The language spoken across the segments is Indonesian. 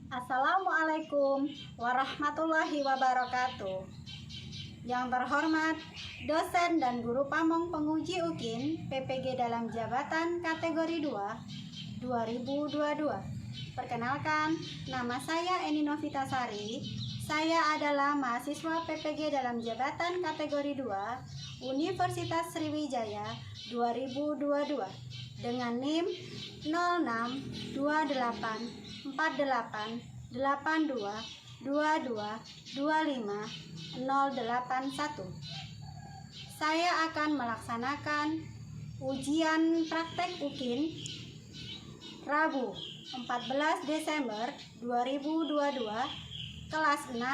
Assalamualaikum warahmatullahi wabarakatuh. Yang terhormat dosen dan guru pamong penguji UKIN PPG dalam jabatan kategori 2 2022. Perkenalkan, nama saya Eni Novitasari. Saya adalah mahasiswa PPG dalam jabatan kategori 2 Universitas Sriwijaya 2022 dengan NIM 06288225 Saya akan melaksanakan ujian praktek UKIN Rabu 14 Desember 2022 kelas 6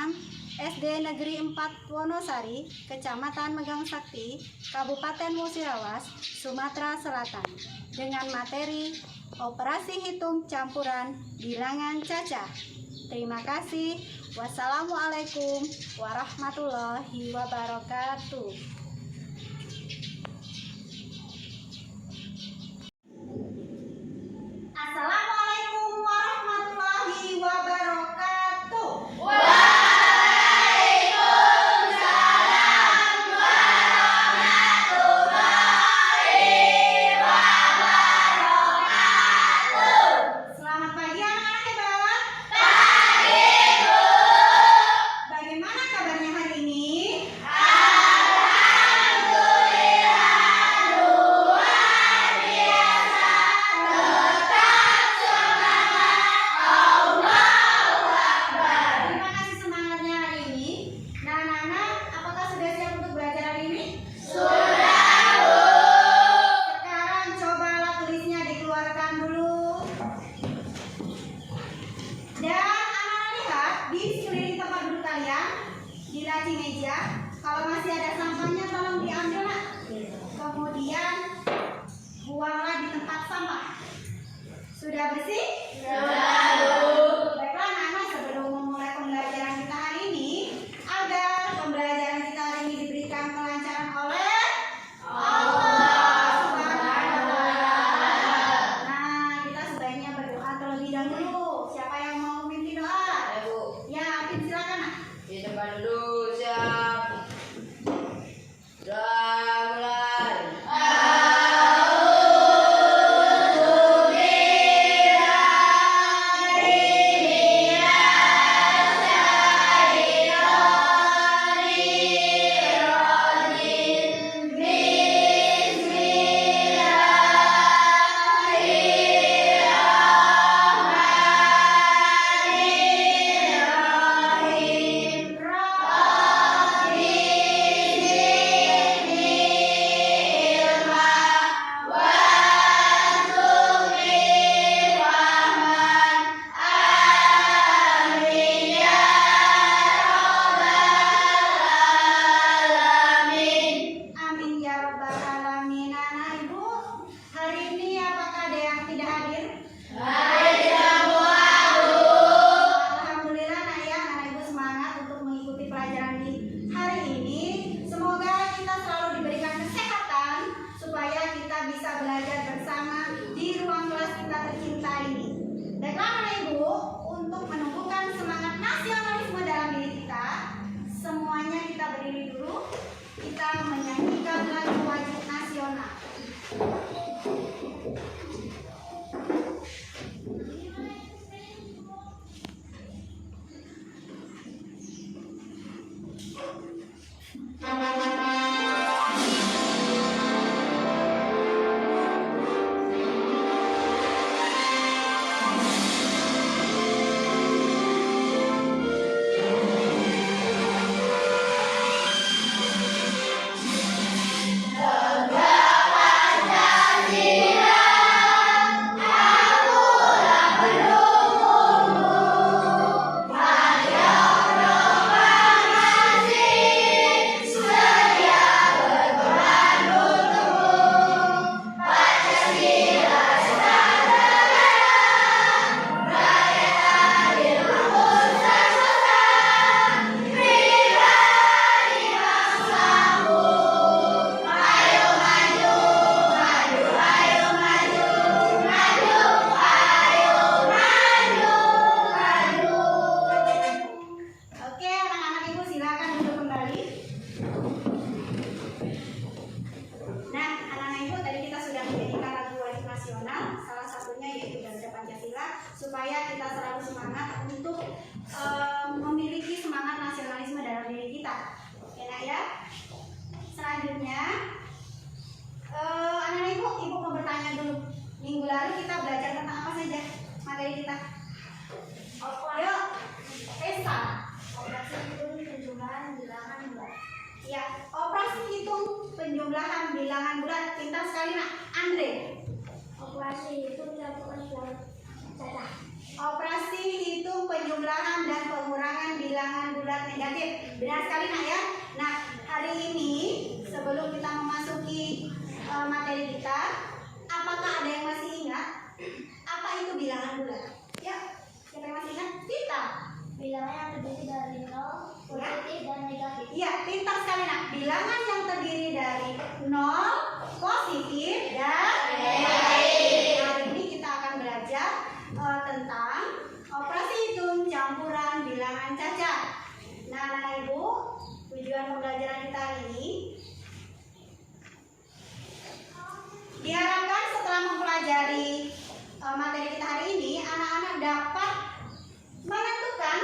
SD Negeri 4 Wonosari, Kecamatan Megang Sakti, Kabupaten Musirawas, Sumatera Selatan, dengan materi operasi hitung campuran bilangan cacah. Terima kasih. Wassalamualaikum warahmatullahi wabarakatuh. Assalamualaikum warahmatullahi wabarakatuh. Selamat pagi anak-anak hebat. Pagi, Bu. Bagaimana kabarnya hari ini? Alhamdulillah, luar biasa. Tetap semangat. Allahu Akbar. Terima kasih semangatnya hari ini. Nah, anak-anak, apakah sudah siap untuk belajar hari ini? Sudah, Bu. Sekarang cobalah tulisnya dikeluarkan dulu. Dan anak-anak lihat di sekeliling tempat duduk kalian, di laci meja, kalau masih ada sampahnya tolong diambil, nak. Kemudian buanglah di tempat sampah. Sudah bersih? Sudah, Bu. Baiklah anak-anak, sebelum memulai pembelajaran kita hari ini, agar pembelajaran kita hari ini diberikan kelancaran oleh Allah Subhanahu wa Ta'ala. Nah, kita sebaiknya berdoa terlebih dahulu. Siapa yang mau memimpin doa? Bu. Ya, Apin silakan, nak. Di depan dulu, siap. Sudah mulai. Amin ya rabbal alamin. Anak ibu, hari ini apakah ada yang tidak hadir? Alhamdulillah, nak ya, anak ibu semangat untuk mengikuti pelajaran di hari ini. Semoga kita selalu diberikan kesehatan supaya kita bisa belajar bersama di ruang kelas kita tercinta ini. Baiklah anak ibu, untuk menumbuhkan semangat nasionalisme dalam diri kita, semuanya kita berdiri dulu. Kita menyanyikan lagu wajib nasional. Ya, operasi hitung penjumlahan bilangan bulat. Pintar sekali nak, Andre. Operasi hitung campuran bilangan cacah. Operasi hitung penjumlahan dan pengurangan bilangan bulat negatif. Benar sekali nak ya. Nah, hari ini sebelum kita memasuki materi kita, apakah ada yang masih ingat apa itu bilangan bulat? Ya, siapa yang masih ingat? Kita. Bilangan yang terdiri dari 0, positif dan negatif. Iya, pintar sekali nak. Bilangan yang terdiri dari 0, positif dan negatif. Hari ini kita akan belajar tentang operasi hitung campuran bilangan cacat. Nah, anak ibu, tujuan pembelajaran kita hari ini diharapkan setelah mempelajari materi kita hari ini, anak-anak dapat menentukan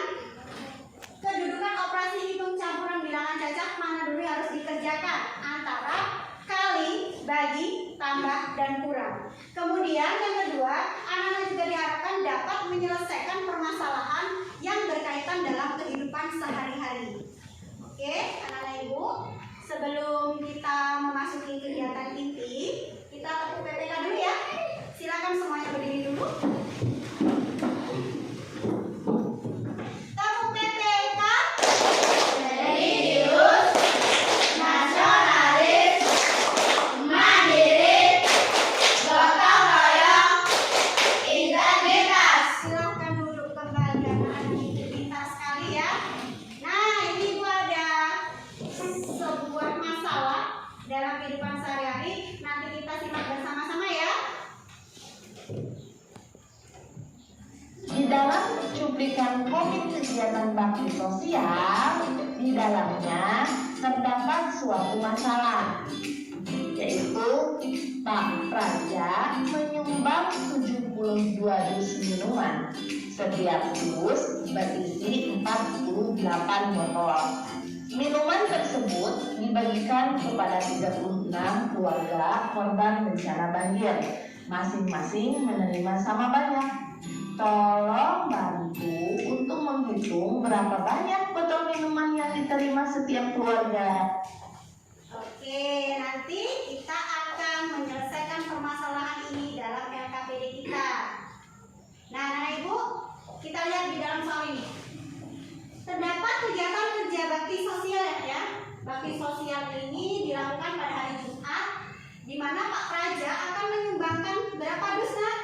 kedudukan operasi hitung campuran bilangan cacah mana dulu yang harus dikerjakan antara kali, bagi, tambah, dan kurang. Kemudian yang kedua, anak-anak juga diharapkan dapat menyelesaikan permasalahan yang berkaitan dalam kehidupan sehari-hari. Oke, anak-anak ibu, sebelum kita memasuki kegiatan inti, kita tepuk PPK dulu ya. Silakan semuanya berdiri dulu. Cuplikan komik kegiatan bakti sosial, di dalamnya terdapat suatu masalah, yaitu Pak Praja menyumbang 72 dus minuman. Setiap dus berisi 48 botol. Minuman tersebut dibagikan kepada 36 keluarga korban bencana banjir. Masing-masing menerima sama banyak. Tolong bantu untuk menghitung berapa banyak botol minuman yang diterima setiap keluarga. Oke, nanti kita akan menyelesaikan permasalahan ini dalam LKPD kita. Nah, anak ibu, kita lihat di dalam soal ini. Terdapat kegiatan kerja bakti sosial ya. Bakti sosial ini dilakukan pada hari Jumat, di mana Pak Praja akan menyumbangkan berapa dus nak?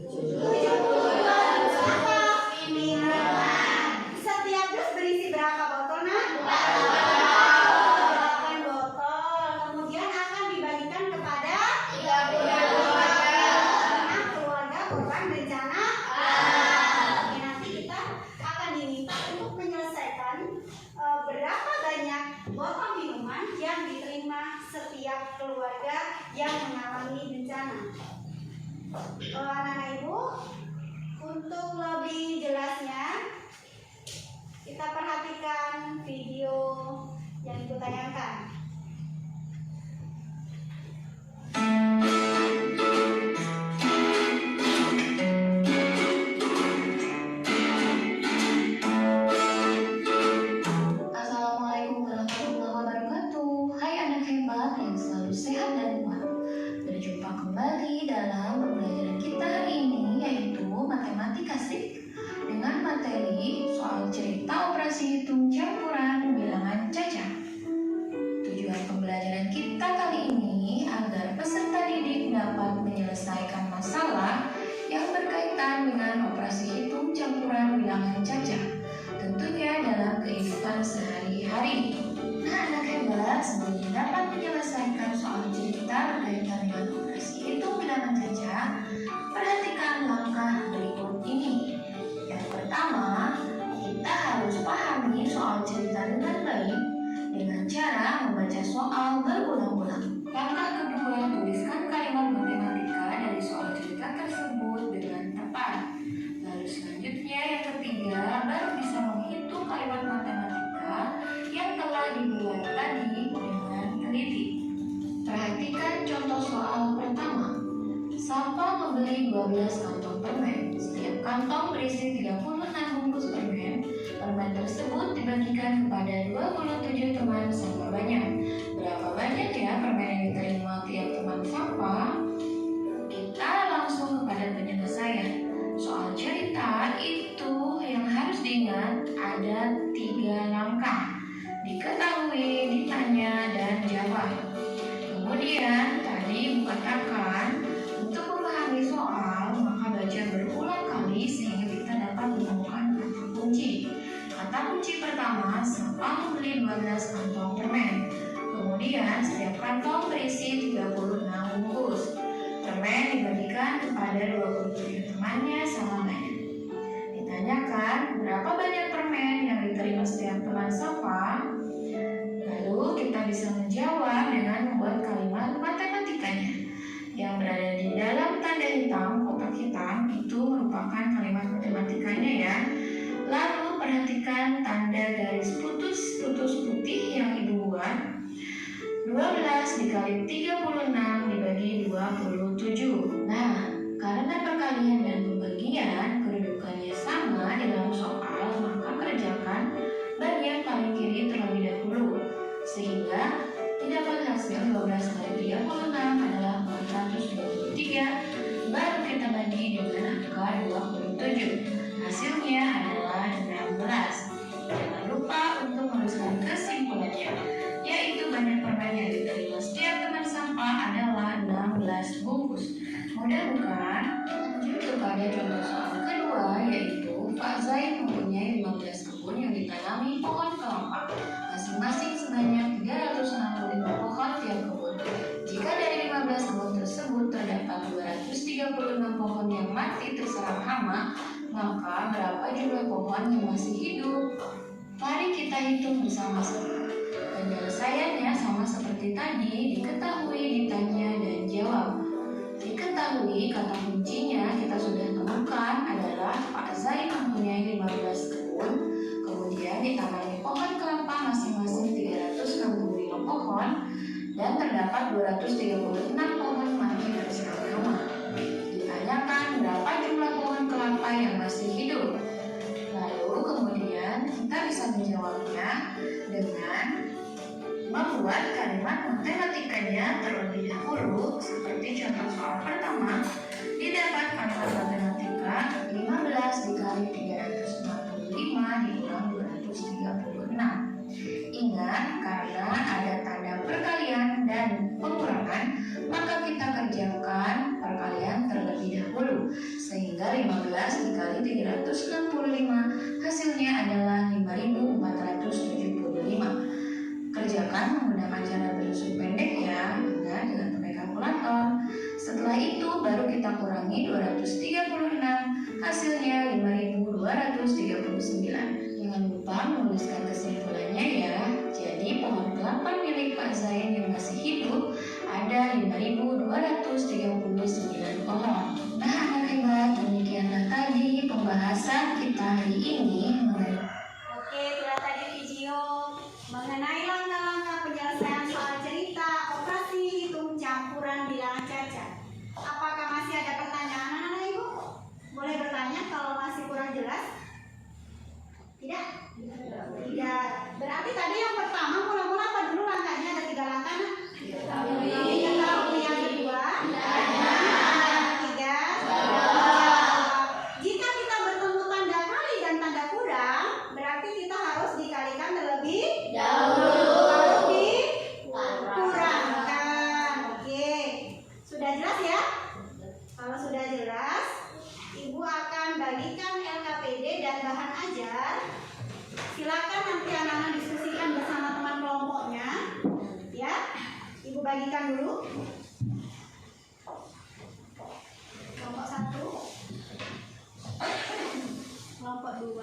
72 dus apa? Minuman. Setiap dus berisi berapa botol nak? 8 botol. Kemudian akan dibagikan kepada 36 keluarga korban bencana. Oke, nanti kita akan diminta untuk menyelesaikan berapa banyak botol minuman yang diterima setiap keluarga yang mengalami bencana. Anak-anak ibu, untuk lebih jelasnya kita perhatikan video yang ibu tayangkan. Assalamualaikum warahmatullahi wabarakatuh. Hai anak hebat yang selalu sehat dan kuat. Berjumpa kembali dalam pembelajaran kita hari ini, yaitu matematika sik dengan materi soal cerita operasi hitung campuran bilangan cacah. Tujuan pembelajaran kita kali ini agar peserta didik dapat menyelesaikan masalah yang berkaitan dengan operasi hitung campuran bilangan cacah, tentunya dalam kehidupan sehari-hari. Nah, anak hebat, sebelum dapat menyelesaikan soal cerita berkaitan dengan operasi hitung bilangan cacah, perhatikan langkah berikut ini. Yang pertama, kita harus pahami soal cerita dengan baik dengan cara membaca soal berulang-ulang. Langkah kedua, tuliskan kalimat matematika dari soal cerita tersebut dengan tepat. Lalu selanjutnya yang ketiga, baru bisa menghitung kalimat matematika yang telah dibuat tadi dengan teliti. Perhatikan contoh soal pertama. Safa membeli 12 kantong permen. Setiap kantong berisi 36 bungkus permen. Permen tersebut dibagikan kepada 27 teman sampahnya. Berapa banyak ya permen yang diterima tiap teman sampah? Kita langsung kepada penyelesaian. Soal cerita itu yang harus diingat ada 3 langkah. Diketahui, ditanya, dan jawab. Kemudian tadi Ibu katakan untuk memahami soal maka baca berulang kali sehingga kita dapat menemukan kata kunci. Kata kunci pertama, Safa membeli 12 kantong permen. Kemudian setiap kantong berisi 36 bungkus. Permen dibagikan kepada 27 temannya selamanya. Ditanyakan berapa banyak permen yang diterima setiap teman Safa. Lalu kita bisa menjawab dengan membuat kalimat matematikanya. Yang berada di dalam tanda hitam, kotak hitam, itu merupakan kalimat matematikanya ya. Lalu perhatikan tanda garis putus putih yang Ibu buat. 12 dikali 36 dibagi 27. Nah, karena perkalian dan pembagian kedudukannya sama dalam soal, maka kerjakan bagian paling kiri terlebih dahulu. Sehingga didapat hasil 12 kali 36 adalah 423. Baru kita bagi dengan angka 27. Hasilnya adalah 16. Jangan lupa untuk menuliskan kesimpulannya, yaitu banyak permen yang diterima setiap teman sampah adalah 16 bungkus. Mudah bukan? Lanjut kepada contoh soal kedua, yaitu Pak Zaid mempunyai 15 kebun yang ditanami pohon kelapa, masing-masing sebanyak 365 pohon tiap kebun. Jika dari 15 kebun tersebut terdapat 236 pohon yang mati terserang hama, maka berapa jumlah pohon yang masih hidup? Mari kita hitung bersama-sama. Penyelesaiannya sama seperti tadi, diketahui, ditanya, dan jawab. Diketahui, kata kuncinya kita sudah temukan adalah Pak Zaid mempunyai 15 kebun, kemudian ditanami pohon kelapa masing-masing 365 pohon, dan terdapat 236 pohon mati terserang hama. Ditanyakan berapa jumlah pohon kelapa yang masih hidup. Lalu kemudian kita bisa menjawabnya dengan membuat kalimat matematikanya terlebih dahulu. Seperti contoh soal pertama, didapat kalimat matematika 15 dikali 365 dikurangi 236. Ingat, karena ada tanda perkalian dan pengurangan, maka kita kerjakan perkalian terlebih dahulu. Sehingga 15 dikali 365 hasilnya adalah 5.475. Kerjakan menggunakan cara berusuk pendek ya, ingat dengan pakai kalkulator. Setelah itu baru kita kurangi 236, hasilnya 5.239. Jangan lupa menuliskan kesimpulannya ya. Jadi pohon kelapa milik Pak Zain yang masih hidup ada 5.239 pohon. Nah anak hebat, demikianlah tadi pembahasan kita hari ini mengenai Itulah tadi video mengenai langkah-langkah penyelesaian soal cerita operasi hitung campuran bilangan cacat. Apakah masih ada pertanyaan anak-anak Ibu? Boleh bertanya kalau masih kurang jelas? Tidak? Tidak. Berarti tadi yang pertama mula-mula apa dulu langkahnya? Ada 3 langkah. Diketahui. Yang kedua, yang ketiga, jika kita bertemu tanda kali dan tanda kurang, berarti kita harus dikalikan terlebih dahulu, dikurangkan. Oke, sudah jelas ya? Kalau sudah jelas, Ibu akan bagikan LKPD dan bahan ajar. Silakan nanti anak-anak diskusikan bersama teman kelompoknya. Ya, Ibu bagikan dulu. Kelompok 1, kelompok 2,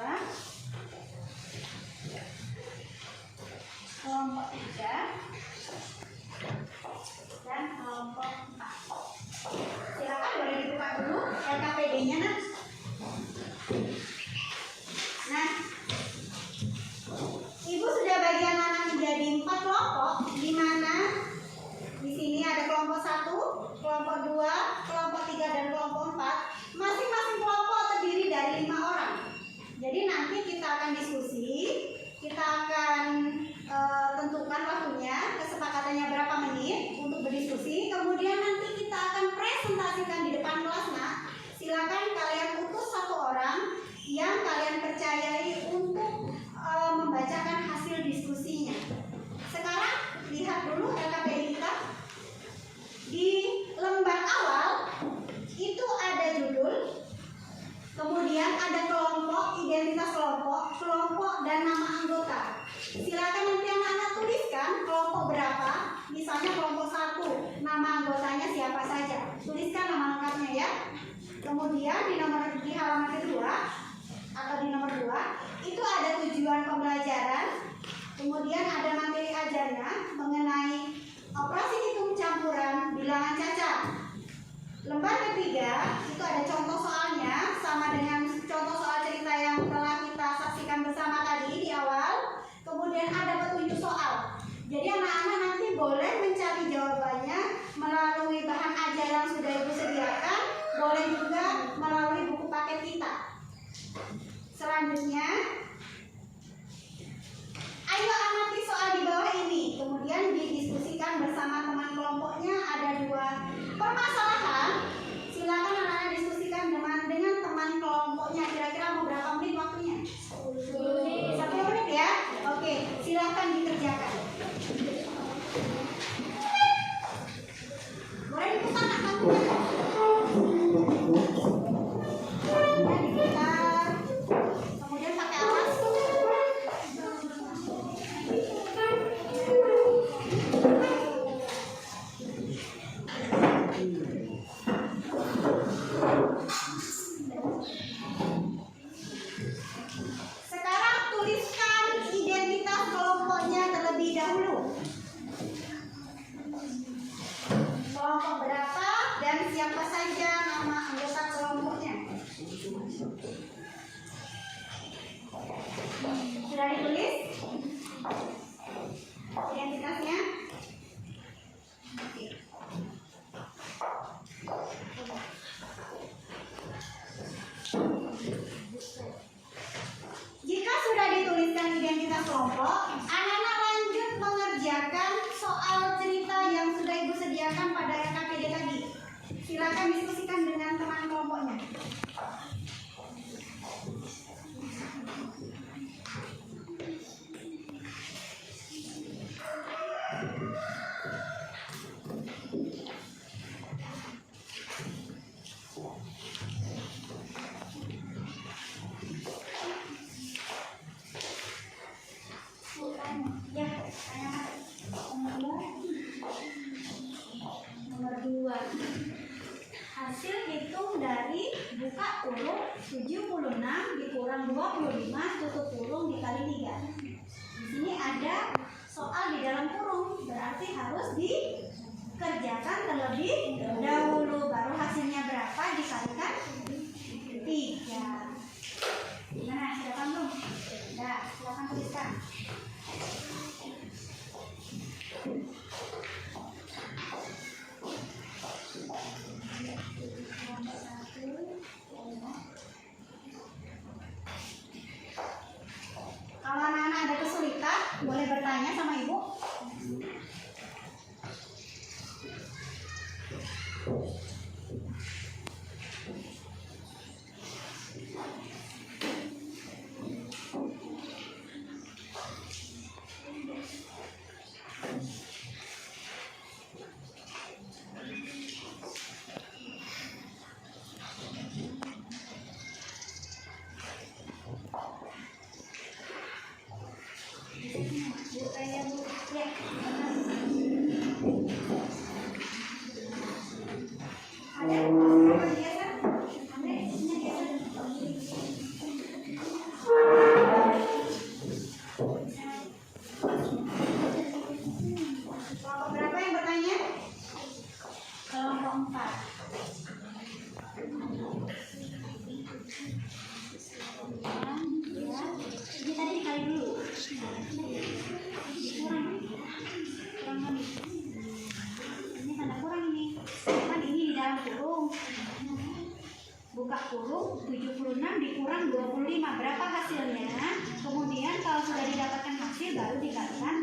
kelompok 3, dan kelompok 4. Silakan boleh dibuka dulu LKPD-nya, Nak. Nah, Ibu sudah bagi anak-anak menjadi 4 kelompok, di mana di sini ada kelompok diskusi, kemudian nanti kita akan presentasikan di depan kelas, nak. Silakan kalian utus satu orang yang kalian percayai untuk membacakan hasil diskusinya. Sekarang lihat dulu LKPI kita. Di lembar awal itu ada judul, kemudian ada kelompok, identitas kelompok, kelompok dan nama anggota. Silakan nanti anak-anak tuliskan kelompok berapa. Misalnya kelompok 1, nama anggotanya siapa saja. Tuliskan nama lengkapnya ya. Kemudian di halaman kedua atau di nomor 2 itu ada tujuan pembelajaran. Kemudian ada materi ajarnya mengenai operasi hitung campuran bilangan cacat. Lembar ketiga itu ada contoh soalnya, sama dengan contoh soal cerita yang telah kita saksikan bersama tadi di awal. Kemudian ada petunjuk soal. Jadi anak-anak nanti boleh mencari jawabannya melalui bahan ajar yang sudah Ibu sediakan, boleh juga melalui buku paket kita. Selanjutnya, ayo amati soal di bawah ini, kemudian didiskusikan bersama teman kelompoknya. Ada 2 permasalahan. Silakan anak-anak diskusikan dengan teman kelompoknya. Kira-kira mau berapa menit waktunya? 10 menit ya. Oke, silakan dikerjakan. Boleh diputar nak kamunya? Kemudian diputar. Kemudian pakai alas. Sekarang tuliskan identitas kelompoknya terlebih dahulu. Kelompok berapa dan siapa saja nama anggota kelompoknya. Sudah ditulis identitasnya? Oke. Jika sudah dituliskan identitas kelompok, anak-anak lanjut mengerjakan soal cerita yang sudah Ibu sediakan pada LKPD tadi. Silakan diskusikan dengan teman kelompoknya. Ya, nomor 2. Hasil hitung dari buka kurung 76 dikurang 25 tutup kurung dikali 3. Di sini ada soal di dalam kurung, berarti harus dikerjakan terlebih dahulu, baru hasilnya berapa dikalikan 3. Gimana, sudah paham belum? Sudah, silakan tuliskan. Kalau anak-anak ada kesulitan, boleh bertanya sama Ibu. Kelompok berapa yang bertanya? Kelompok 4. Ya, ini tadi dikali dulu. Kurang lebih. Ini tanda kurang ini. Kan ini di dalam kurung. Buka kurung 76 dikurang 25. Berapa hasilnya? Kemudian kalau sudah didapatkan hasil baru dikalikan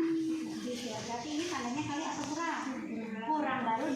3. Berarti ini tandanya kali atau kurang? Kurang, baru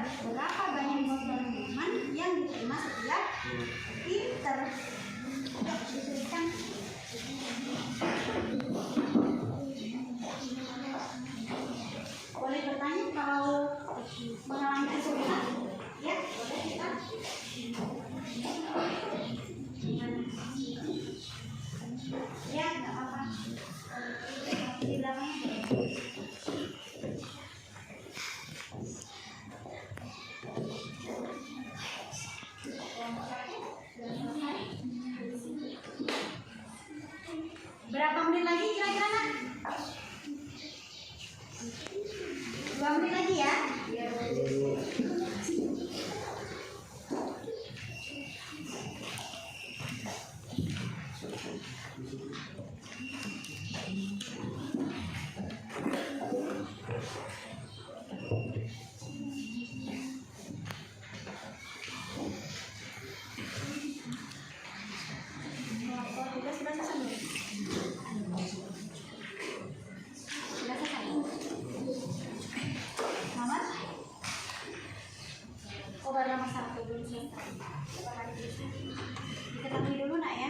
berapa banyak nilai pengumuman yang diterima setiap pinter. Dituliskan. Boleh bertanya kalau mengalami kesulitan? Ya, boleh kita. Ya, nggak apa-apa. Di belakang. Berapa menit lagi kira-kira, Nak? 2 menit lagi ya? Diketahui dulu, Nak, ya.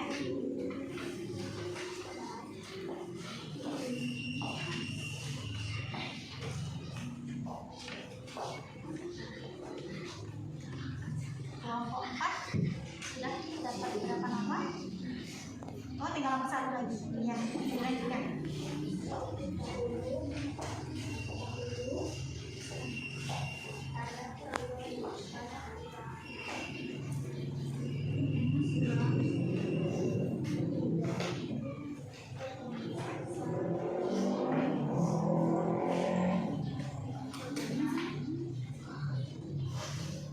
Kelompok 4 sudah dapat berapa nomor? Oh, tinggal nomor 1 lagi. Iya, dilanjutkan.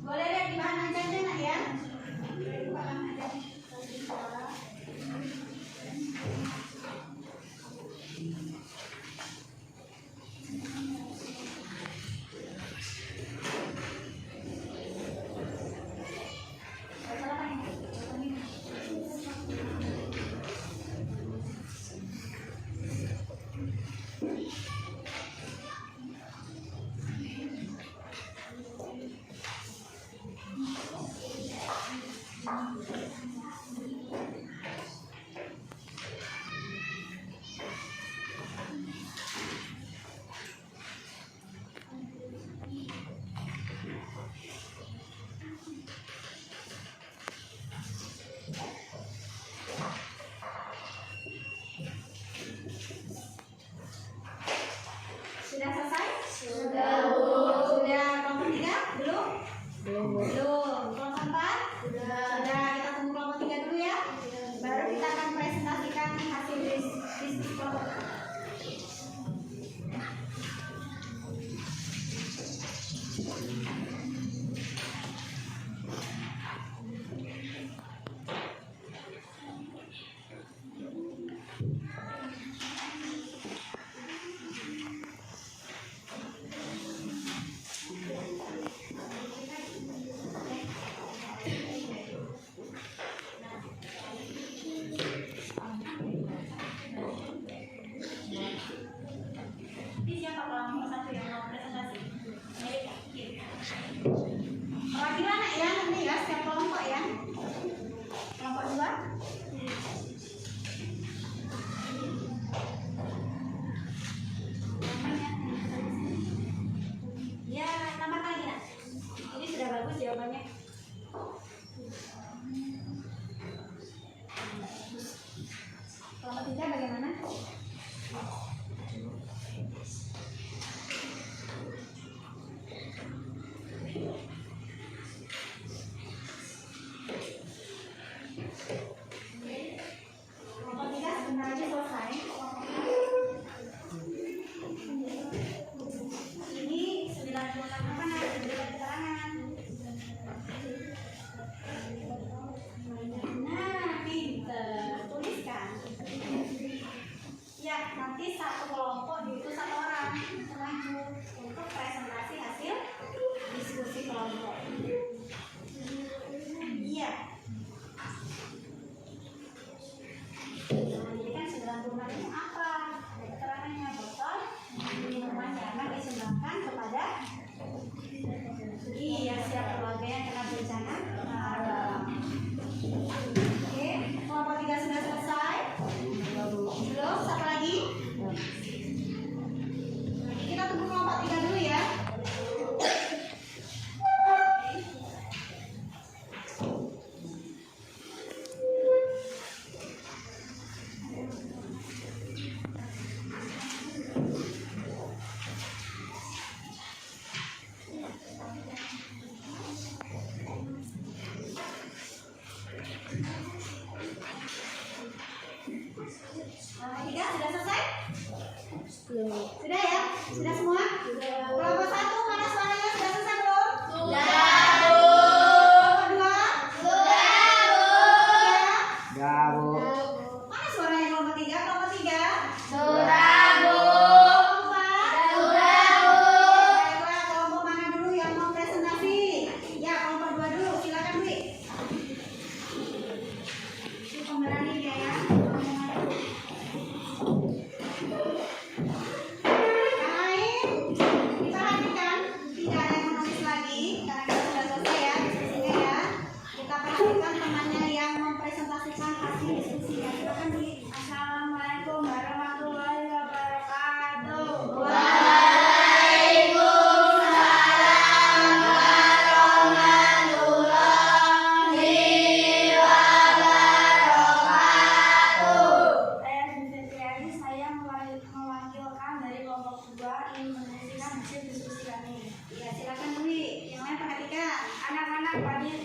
Boleh lihat di bahan ajarnya, Nak, ya. Di bahan ajarnya. Sudah selesai? Sudah, Bu. Sudah kelompok 3? Belum? Belum. Kelompok 4? Sudah. Kita tunggu kelompok 3 dulu ya. Baru kita akan presentasikan hasil diskusi kelompok. Ini siapa kelompok 1 yang mau presentasi? Perwakilan, Nak, ya, nanti ya, setiap kelompok ya. Kelompok 2? Ya, tambahkan lagi, Nak. Ini sudah bagus jawabannya. Kelompok 3 bagaimana? Kelompok 3 sebentar lagi selesai. Ini 98 apa, Nak? Diberikan keterangan. Nah, pinter. Tuliskan. Ya, nanti satu kelompok diutus 1 orang maju untuk presentasi hasil diskusi kelompok. Iya. Nah, jadi kan 96 itu apa? Ada keterangannya, botol minuman yang akan disumbangkan kepada iya. Sudah semua? Kelompok 1 mana suaranya sudah selesai belum? Sudah. Kelompok 2? Ya, Bu. Mana suaranya kelompok 3? Kelompok 3? Sudah, Bu. Kelompok 4? Sudah, Bu. Baiklah, kelompok mana dulu yang mau presentasi? Ya, kelompok 2 dulu. Silakan, Wi. Ini pemberani dia ya. Yang lain, diperhatikan. Tidak ada yang menulis lagi. Karena kita sudah selesai ya diskusinya ya. Kita perhatikan temannya yang mempresentasikan hasil diskusinya. Silakan, Wi. Assalamualaikum warahmatullahi wabarakatuh. Saya Siti, saya mewakilkan dari kelompok 2 ingin menyampaikan hasil diskusi kami. Ya, silakan, Wi. Yang lain perhatikan. Anak-anak,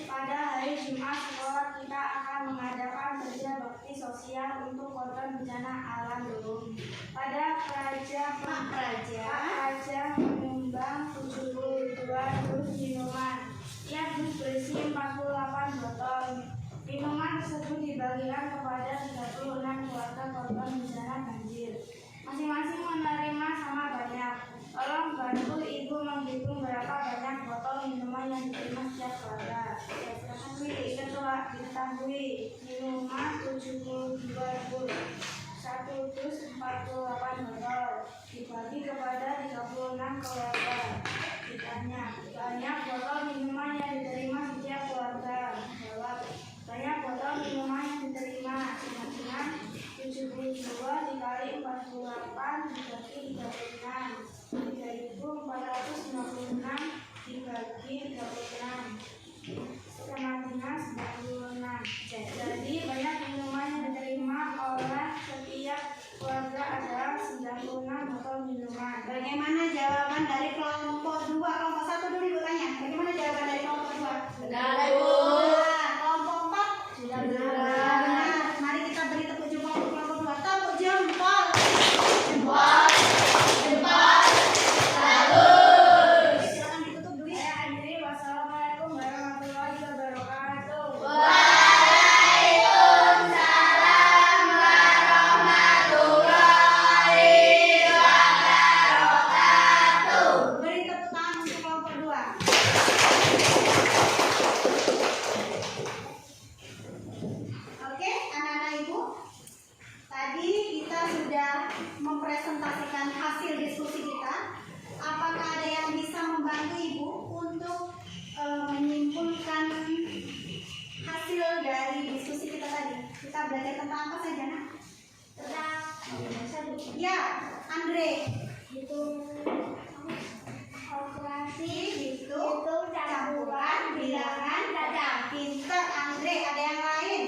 pada hari Jumat sekolah kita akan mengadakan kerja bakti sosial untuk korban bencana alam dulu. Pada Pak Praja. menyumbang 72 dus minuman. Tiap dus berisi 48 botol. Minuman tersebut dibagikan kepada 36 keluarga korban bencana banjir. Masing-masing menerima sama banyak. Tolong bantu Ibu menghitung berapa banyak botol minuman yang diterima setiap keluarga. Ya, silakan, Wi. Diketahui minuman 72 dus. 1 dus 48 botol. Dibagi kepada 36 keluarga. Ditanya, banyak botol minuman yang diterima setiap keluarga. Jawab, banyak botol minuman yang diterima. Ingat-ingat, 72 dikali 48 dibagi 36. 3.456 dibagi 36. Sama dengan 96. Jadi banyak minuman yang diterima oleh setiap keluarga adalah 96 botol minuman. Bagaimana jawaban dari kelompok 2? Kelompok 1 dulu Ibu tanya. Bagaimana jawaban dari kelompok 2? Benar, Bu. Nah, kelompok 4? Sudah Benar. Mari kita beri tepuk jempol untuk kelompok 2. Tepuk jempol. Silakan ditutup dulu. Saya akhiri. Wassalamualaikum warahmatullahi wabarakatuh. Beri tepuk tangan untuk kelompok 2. Oke, anak-anak Ibu. Tadi kita sudah mempresentasikan hasil diskusi kita. Apakah ada yang bisa membantu Ibu untuk menyimpulkan hasil dari diskusi kita tadi? Kita belajar tentang apa saja, Nak? Ya, Andre. Kalkulasi, hitung, campuran, bilangan, data. Pinter, Andre. Ada yang lain?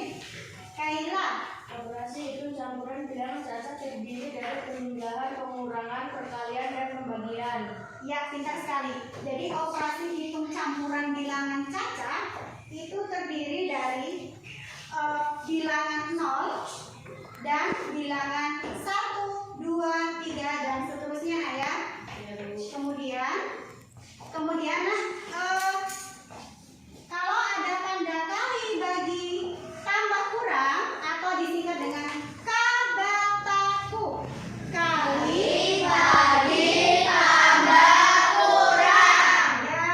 Kaila. Kalkulasi itu campuran bilangan cacat terdiri dari penjumlahan, pengurangan, perkalian, dan pembagian. Ya, pintar sekali. Jadi operasi hitung campuran bilangan cacat itu terdiri dari bilangan 0 dan bilangan 1, 2, 3 dan seterusnya ya. Kemudian kalau ada tanda kali bagi tambah kurang atau disingkat dengan kabataku. Kali bagi tambah kurang. Ya,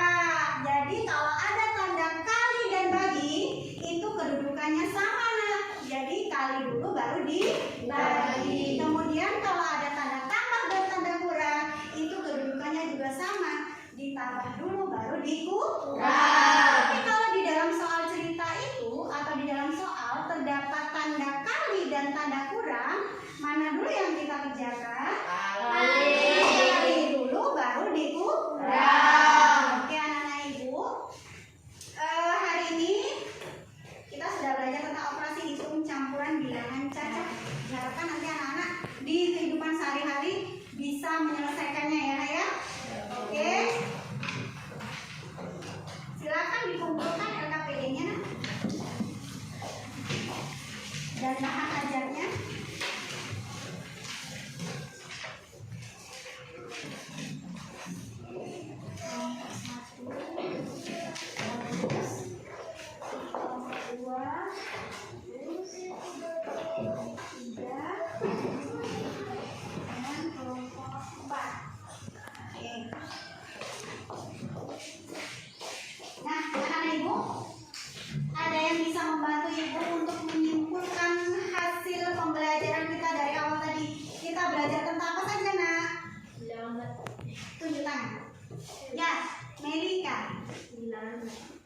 jadi kalau ada tanda kali dan bagi itu kedudukannya sama, Nah. Jadi kali dulu baru dibagi. Kemudian kalau ada tanda tambah dan tanda kurang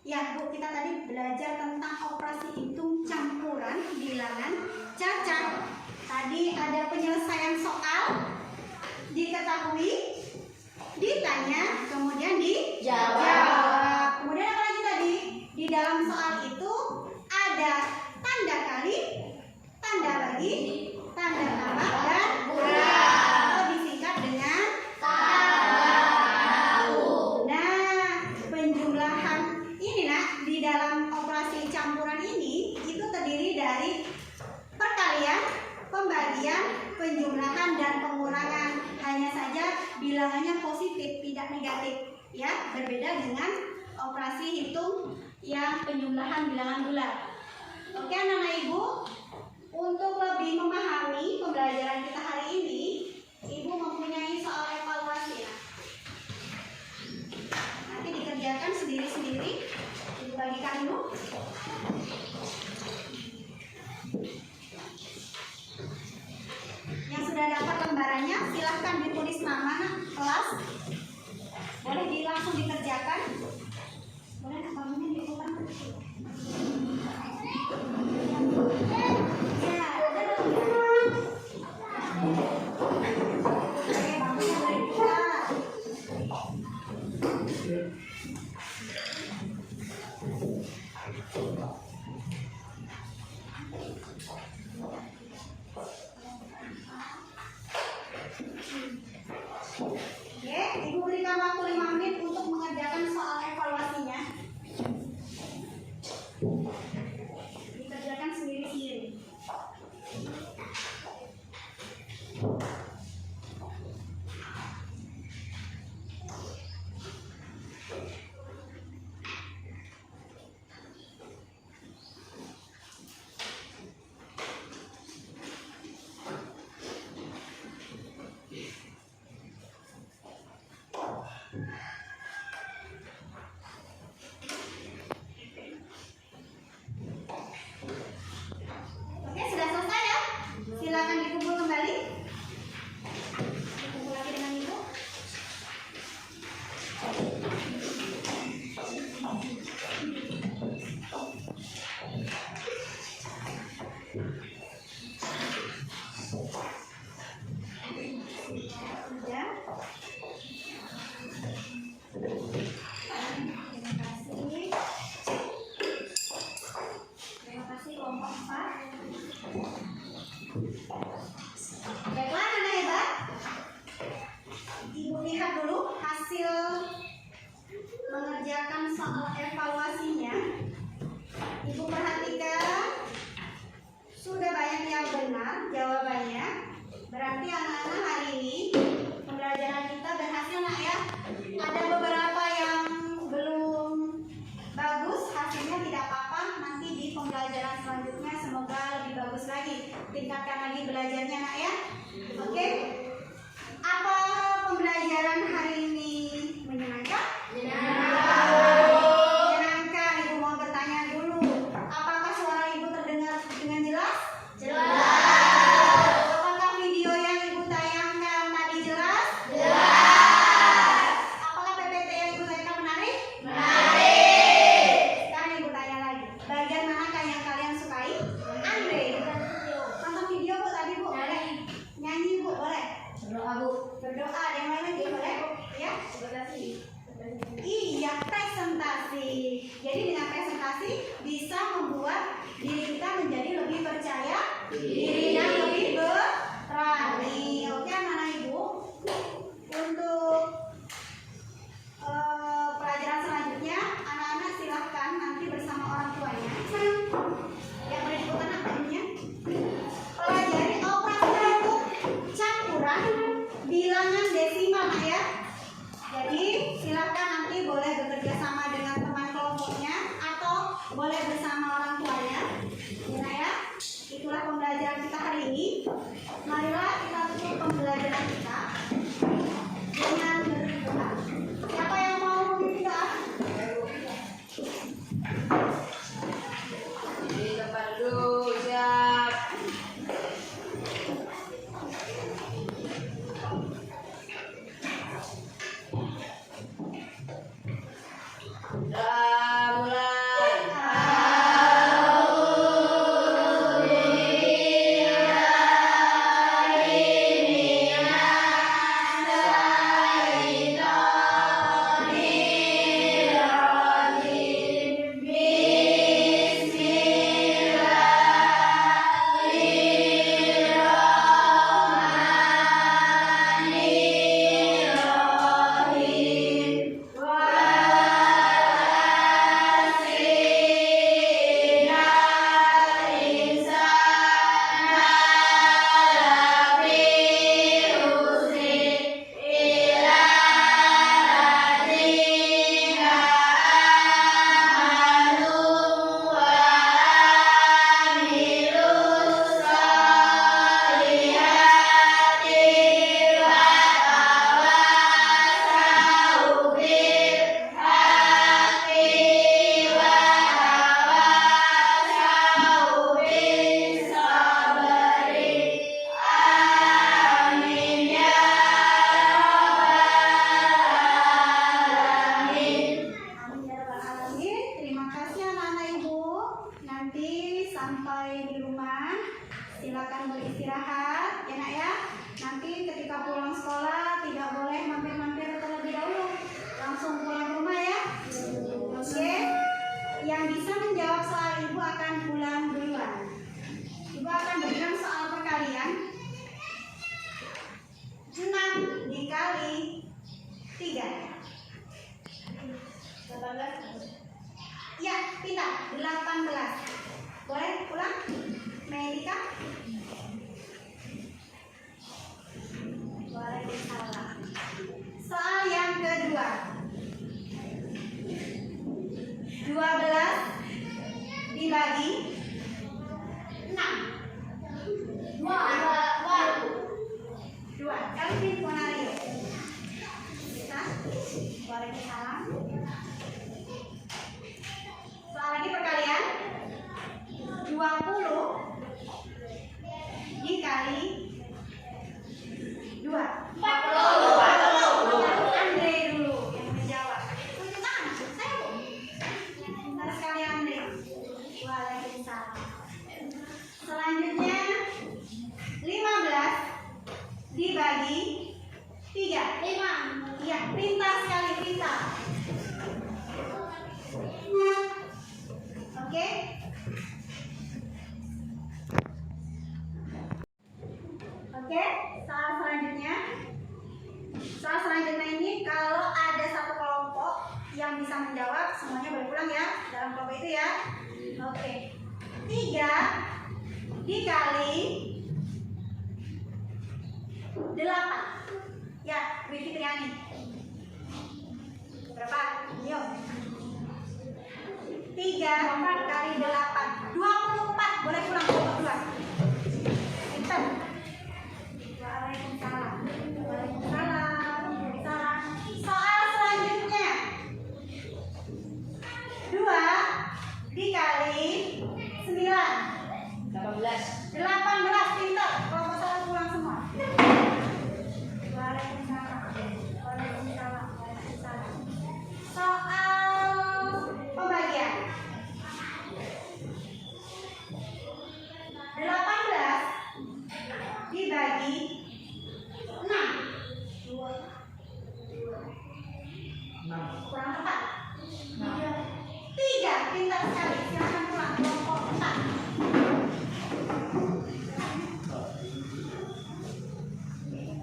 Ya Bu, kita tadi belajar tentang operasi hitung campuran bilangan cacat. Tadi ada penyelesaian soal, diketahui, ditanya, kemudian dijawab. Kemudian apa lagi tadi? Di dalam soal itu ada tanda kali, tanda bagi, tanda tambah, dan kurang. Atau disingkat dengan tahu. Nah, penjumlahan ini nak di dalam operasi campuran ini itu terdiri dari perkalian, pembagian, penjumlahan, dan pengurangan. Hanya saja bilangannya positif, tidak negatif, ya, berbeda dengan operasi hitung yang penjumlahan bilangan bulat. Oke anak-anak ibu, untuk lebih memahami pembelajaran kita hari ini, ibu mempunyai soal evaluasi ya. Nanti dikerjakan sendiri-sendiri, ibu bagikan dulu. Yang sudah dapat lembarannya, silahkan ditulis nama kelas. Boleh langsung dikerjakan. Boleh bangunnya diulang. Ya, ada dong. Oke, bangunnya boleh dibuka. Oke, ibu berikan waktu 5 menit untuk mengerjakan soal evaluasinya. Dikerjakan sendiri-sendiri. Oke, sudah selesai ya? Silakan dikumpul kembali. Dikumpul lagi dengan ibu. Sudah. Terima kasih kelompok 4. Baiklah anak hebat, ibu lihat dulu hasil mengerjakan soal evaluasinya. Ibu perhatikan sudah banyak yang benar jawabannya. Berarti anak-anak hari ini pembelajaran kita berhasil nak ya. Ada beberapa yang belum bagus, hasilnya tidak apa-apa. Nanti di pembelajaran selanjutnya semoga lebih bagus lagi. Tingkatkan lagi belajarnya nak ya. Oke. Apa pembelajaran hari ini menyenangkan? Menyenangkan. Ibu mau bertanya dulu. Apakah suara ibu terdengar dengan jelas? Apakah video yang ibu tayangkan tadi jelas? Apakah PPT yang ibu tayangkan menarik? Sekarang ibu tanya lagi. Bagian manakah yang kalian sukai? Andre, nonton video langsung pulang ke rumah ya. Oke. Yang bisa menjawab soal ibu akan pulang duluan. Ibu akan berikan soal perkalian. 6 dikali 3. 18. Ya, pintar. 18. Boleh pulang? Medika? Waalaikumsalam. Soal yang kedua. 12 dibagi 6. 2. Kali Ponario. Bisa? Waalaikumsalam. Soal lagi perkalian. 20 dikali 2. 40. Andre dulu yang menjawab. Tunjukkan, saya. Bentar sekali Andre. Waalaikumsalam. Selanjutnya 15 dibagi 3. 5. Iya, pintar sekali, pintar. Oke. Oke, soal selanjutnya. Soal selanjutnya ini kalau ada satu kelompok yang bisa menjawab, semuanya boleh pulang ya dalam kelompok itu ya. Oke. 3 dikali 8. Ya, Dwi Fitriani. Berapa? Yuk. 3 kali 8. 24. Boleh pulang kelompok dua. Pintar. Waalaikumsalam. Waalaikumsalam. Waalaikumsalam. Soal selanjutnya. 2 dikali 9. 18. 18. Pintar. Kelompok salah pulang semua. Waalaikumsalam. Waalaikumsalam. Waalaikumsalam. Soal pembagian. 18 dibagi 6. Kurang tepat. 3. Pintar sekali. Silakan pulang kelompok 4.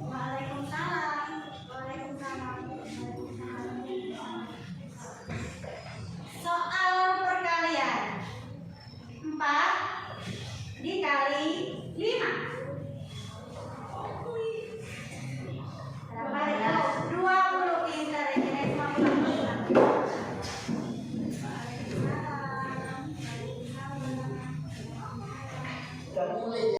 Waalaikumsalam. Waalaikumsalam. Soal perkalian. 4 dikali 5. Berapa? 20. Pintar ya. Jadi semua pulang. Waalaikumsalam. Waalaikumsalam.